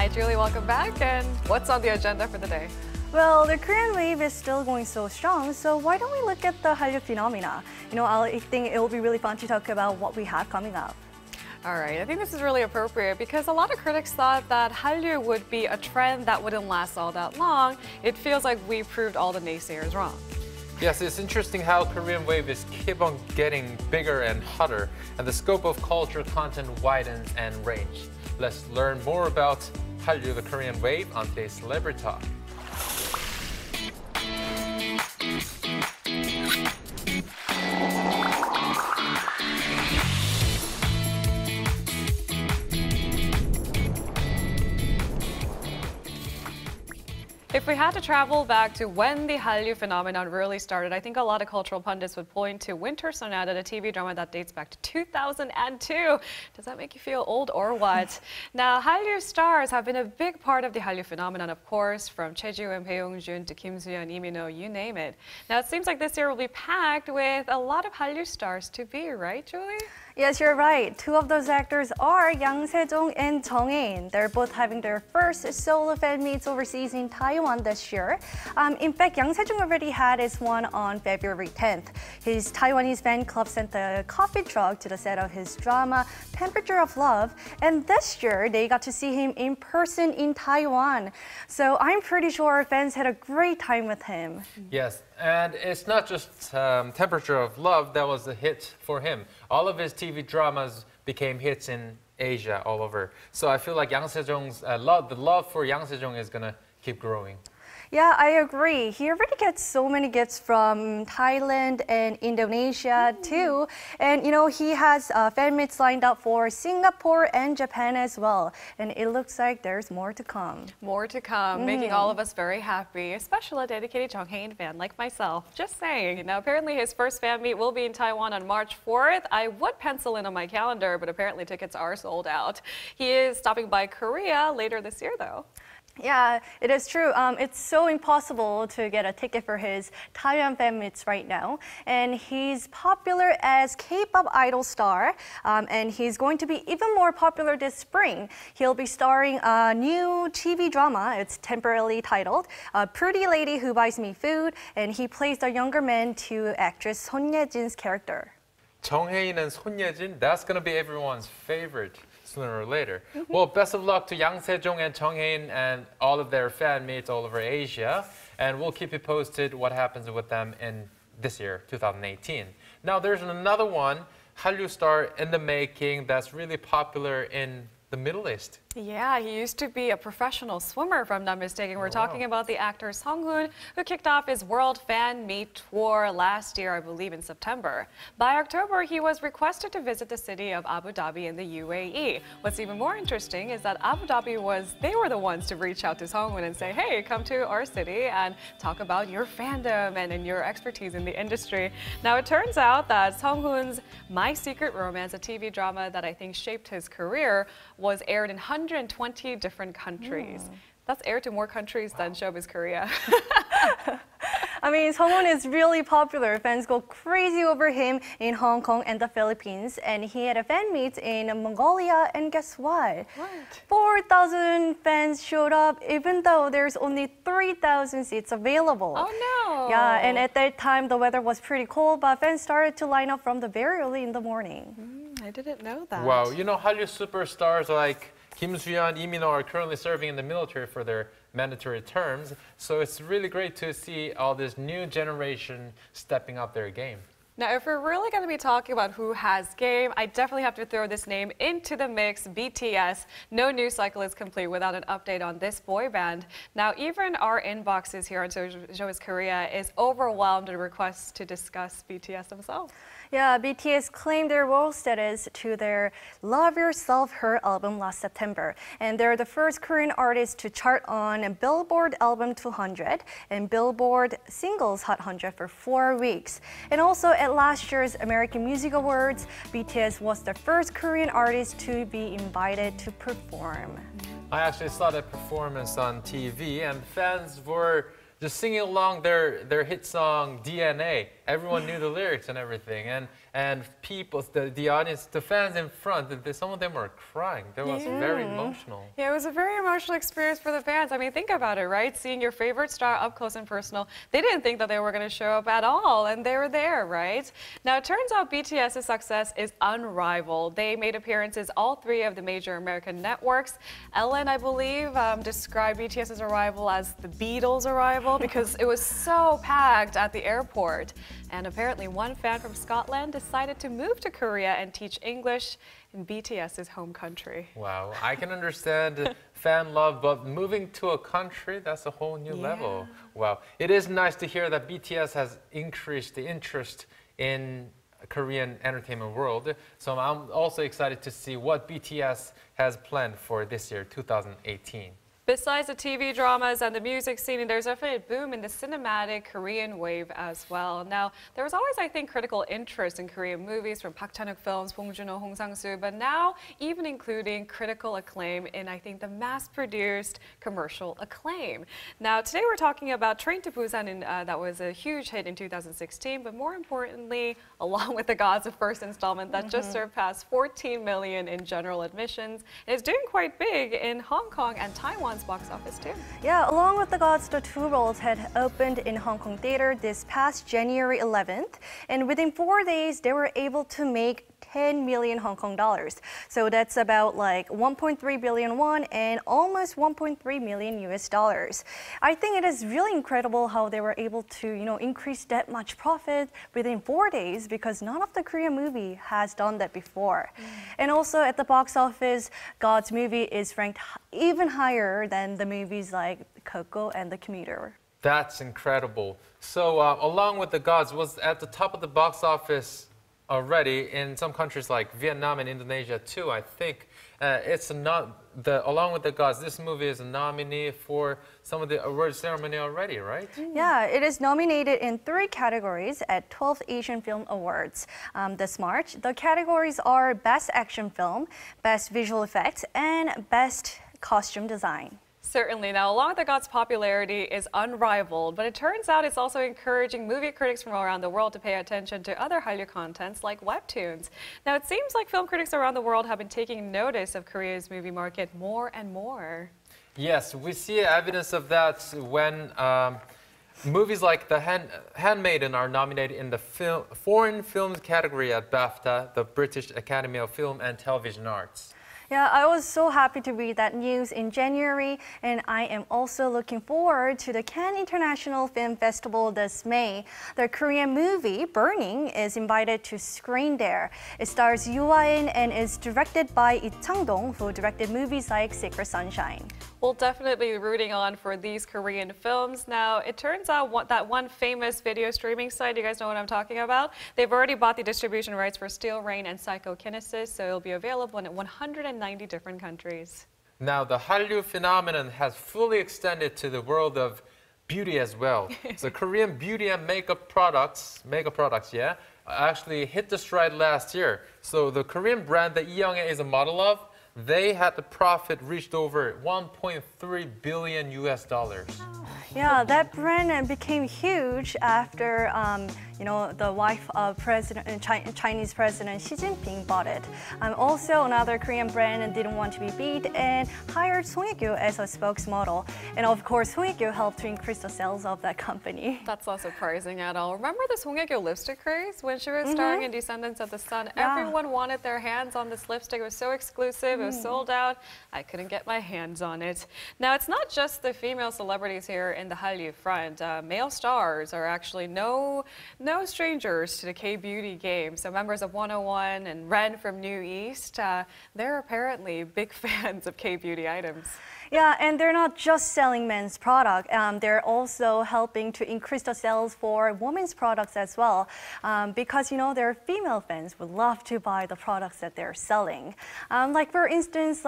Hi, Julie. Welcome back. And what's on the agenda for the day? Well, the Korean wave is still going so strong, so why don't we look at the Hallyu phenomena? I think it will be really fun to talk about what we have coming up. All right, I think this is really appropriate because a lot of critics thought that Hallyu would be a trend that wouldn't last all that long. It feels like we proved all the naysayers wrong. Yes, it's interesting how Korean wave is keep on getting bigger and hotter, and the scope of cultural content widens and range. Let's learn more about Hallyu, the Korean wave, on today's Celebrity Talk. If we had to travel back to when the Hallyu phenomenon really started, I think a lot of cultural pundits would point to Winter Sonata, the TV drama that dates back to 2002. Does that make you feel old or what? Now, Hallyu stars have been a big part of the Hallyu phenomenon, of course, from Choi-ju and Bae-yong-jun to Kim Soo-yeon, Lee Min-ho, you name it. Now, it seems like this year will be packed with a lot of Hallyu stars to be, right, Julie? Yes, you're right. Two of those actors are Se-jong and Jung Hae-in. They're both having their first solo fan meets overseas in Taiwan this year. In fact, Se-jong already had his one on February 10th. His Taiwanese fan club sent a coffee truck to the set of his drama Temperature of Love, and this year they got to see him in person in Taiwan. So I'm pretty sure fans had a great time with him. Yes, and it's not just Temperature of Love that was a hit for him. All of his TV dramas became hits in Asia all over. So I feel like Se-jong's the love for Se-jong is gonna keep growing. Yeah, I agree. He already gets so many gifts from Thailand and Indonesia too. And he has fan meets lined up for Singapore and Japan as well. And it looks like there's more to come. More to come, making all of us very happy, especially a dedicated Jung Hae-in fan like myself. Just saying. Now, apparently his first fan meet will be in Taiwan on March 4th. I would pencil in on my calendar, but apparently tickets are sold out. He is stopping by Korea later this year, though. Yeah, it is true. It's so impossible to get a ticket for his Taiwan fan meets right now. And he's popular as K-pop idol star, and he's going to be even more popular this spring. He'll be starring a new TV drama. It's temporarily titled Pretty Lady Who Buys Me Food, and he plays the younger man to actress Son Ye-jin's character. Jung Hae-in and Son Ye-jin, that's gonna be everyone's favorite sooner or later. Well, best of luck to Se-jong and Jung Hae-in and all of their fan mates all over Asia. And we'll keep you posted what happens with them in this year, 2018. Now, there's another one, Hallyu star in the making, that's really popular in the Middle East. Yeah, he used to be a professional swimmer, if I'm not mistaken. We're talking about the actor Hoon, who kicked off his world fan meet tour last year, I believe in September. By October, he was requested to visit the city of Abu Dhabi in the UAE. What's even more interesting is that Abu Dhabi they were the ones to reach out to Hoon and say, hey, come to our city and talk about your fandom and your expertise in the industry. Now, it turns out that Hoon's My Secret Romance, a TV drama that I think shaped his career, was aired in 120 different countries. That's aired to more countries than Showbiz Korea. I mean, Hoon is really popular. Fans go crazy over him in Hong Kong and the Philippines. And he had a fan meet in Mongolia, and guess what? What? 4,000 fans showed up, even though there's only 3,000 seats available. Oh no! Yeah, and at that time, the weather was pretty cold, but fans started to line up from the very early in the morning. I didn't know that. Wow, Hallyu superstars like Kim Soo-yeon, Lee Min-ho are currently serving in the military for their mandatory terms. So it's really great to see all this new generation stepping up their game. Now, if we're really going to be talking about who has game, I definitely have to throw this name into the mix, BTS. No news cycle is complete without an update on this boy band. Now, even our inboxes here on Showbiz Korea is overwhelmed with requests to discuss BTS themselves. Yeah, BTS claimed their world status to their Love Yourself Her album last September. And they're the first Korean artist to chart on Billboard Album 200 and Billboard Singles Hot 100 for 4 weeks. And also at last year's American Music Awards, BTS was the first Korean artist to be invited to perform. I actually saw that performance on TV, and fans were just singing along their hit song DNA. everyone knew the lyrics and everything. And people, the audience, the fans in front, some of them were crying. That was very emotional. Yeah, it was a very emotional experience for the fans. I mean, think about it, right? Seeing your favorite star up close and personal. They didn't think that they were going to show up at all, and they were there, right? Now, it turns out BTS's success is unrivaled. They made appearances all 3 of the major American networks. Ellen, I believe, described BTS's arrival as the Beatles' arrival because it was so packed at the airport. And apparently one fan from Scotland decided to move to Korea and teach English in BTS's home country. Wow, I can understand fan love, but moving to a country, that's a whole new level. Wow, it is nice to hear that BTS has increased the interest in Korean entertainment world. So I'm also excited to see what BTS has planned for this year, 2018. Besides the TV dramas and the music scene, there's definitely a boom in the cinematic Korean wave as well. Now, there was always, I think, critical interest in Korean movies from Park Chan-wook films, Bong Joon-ho, Hong Sang-soo, but now even including critical acclaim in, I think, the mass-produced commercial acclaim. Now, today we're talking about Train to Busan, that was a huge hit in 2016, but more importantly, along with The Gods, the first installment that just surpassed 14 million in general admissions, and is doing quite big in Hong Kong and Taiwan box office too. Yeah, along with The Gods, the 2 roles had opened in Hong Kong theater this past January 11th, and within 4 days they were able to make 10 million Hong Kong dollars. So that's about like 1.3 billion won and almost 1.3 million US dollars. I think it is really incredible how they were able to, increase that much profit within 4 days because none of the Korean movie has done that before. And also at the box office, God's movie is ranked even higher than the movies like Coco and The Commuter. That's incredible. So along with The Gods was at the top of the box office already in some countries like Vietnam and Indonesia too. I think along with The Gods, this movie is a nominee for some of the award ceremony already, right? Yeah, it is nominated in 3 categories at 12th Asian Film Awards this March. The categories are Best Action Film, Best Visual Effects, and Best Costume Design. Certainly. Now, along with The Gods' popularity is unrivaled, but it turns out it's also encouraging movie critics from around the world to pay attention to other Hallyu contents like webtoons. Now, it seems like film critics around the world have been taking notice of Korea's movie market more and more. Yes, we see evidence of that when movies like The Handmaiden are nominated in the foreign films category at BAFTA, the British Academy of Film and Television Arts. Yeah, I was so happy to read that news in January, and I am also looking forward to the Cannes International Film Festival this May. The Korean movie, Burning, is invited to screen there. It stars Yoo Ah-in and is directed by Lee Chang-dong, who directed movies like Secret Sunshine. We'll definitely be rooting on for these Korean films. Now, it turns out that one famous video streaming site, you guys know what I'm talking about? They've already bought the distribution rights for Steel Rain and Psychokinesis, so it'll be available in 190 different countries. Now, the Hallyu phenomenon has fully extended to the world of beauty as well. So Korean beauty and makeup products, actually hit the stride last year. So the Korean brand that Lee Young-hae is a model of, they had the profit reached over 1.3 billion US dollars. Yeah, that brand became huge after the wife of Chinese President Xi Jinping bought it. Also, another Korean brand didn't want to be beat and hired Son Ye-kyo as a spokesmodel. And of course, Son Ye-kyo helped to increase the sales of that company. That's not surprising at all. Remember the Son Ye-kyo lipstick craze when she was starring in Descendants of the Sun? Yeah. Everyone wanted their hands on this lipstick. It was so exclusive. It was sold out. I couldn't get my hands on it. Now, it's not just the female celebrities here in the Hallyu front. Male stars are actually no strangers to the K-beauty game. So members of 101 and Ren from New East, they're apparently big fans of K-beauty items. Yeah, and they're not just selling men's product. They're also helping to increase the sales for women's products as well. Because, their female fans would love to buy the products that they're selling. Like, for instance,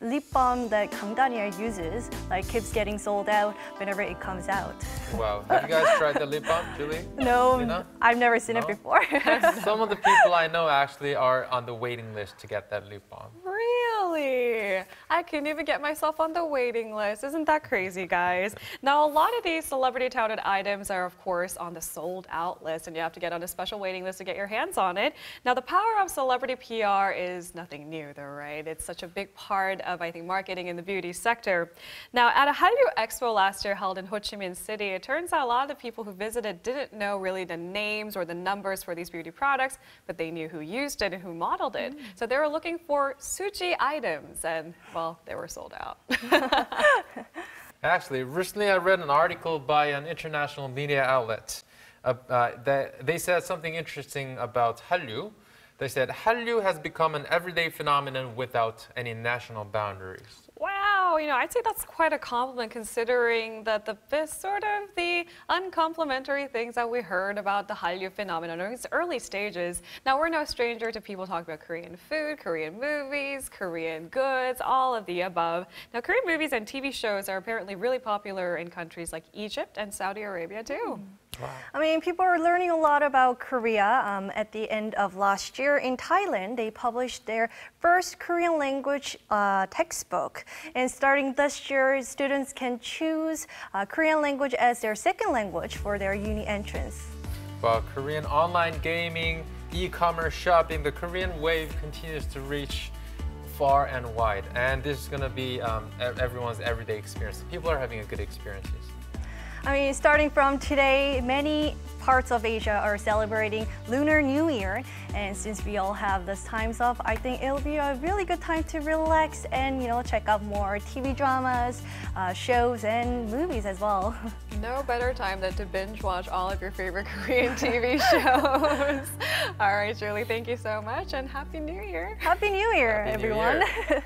lip balm that Kang Daniel uses, keeps getting sold out whenever it comes out. Wow. Have you guys tried the lip balm, Julie? No, I've never seen it before. Some of the people I know actually are on the waiting list to get that lip balm. Really? Really? I couldn't even get myself on the waiting list. Isn't that crazy, guys? Now, a lot of these celebrity-touted items are, of course, on the sold-out list, and you have to get on a special waiting list to get your hands on it. Now, the power of celebrity PR is nothing new, though, right? It's such a big part of, I think, marketing in the beauty sector. Now, at a Hallyu Expo last year held in Ho Chi Minh City, it turns out a lot of the people who visited didn't know really the names or the numbers for these beauty products, but they knew who used it and who modeled it. So they were looking for sushi items, and, well, they were sold out. Actually, recently I read an article by an international media outlet. They said something interesting about Hallyu. They said, Hallyu has become an everyday phenomenon without any national boundaries. Wow, I'd say that's quite a compliment considering that sort of the uncomplimentary things that we heard about the Hallyu phenomenon in its early stages. Now, we're no stranger to people talking about Korean food, Korean movies, Korean goods, all of the above. Now, Korean movies and TV shows are apparently really popular in countries like Egypt and Saudi Arabia, too. Wow. I mean, people are learning a lot about Korea. At the end of last year in Thailand, they published their first Korean language textbook. And starting this year, students can choose Korean language as their second language for their uni entrance. Well, Korean online gaming, e-commerce shopping, the Korean wave continues to reach far and wide. And this is going to be everyone's everyday experience. People are having a good experiences. I mean, starting from today, many parts of Asia are celebrating Lunar New Year. And since we all have this times off, I think it'll be a really good time to relax and, check out more TV dramas, shows, and movies as well. No better time than to binge watch all of your favorite Korean TV shows. All right, Julie, thank you so much, and Happy New Year. Happy New Year, Happy New everyone. Year.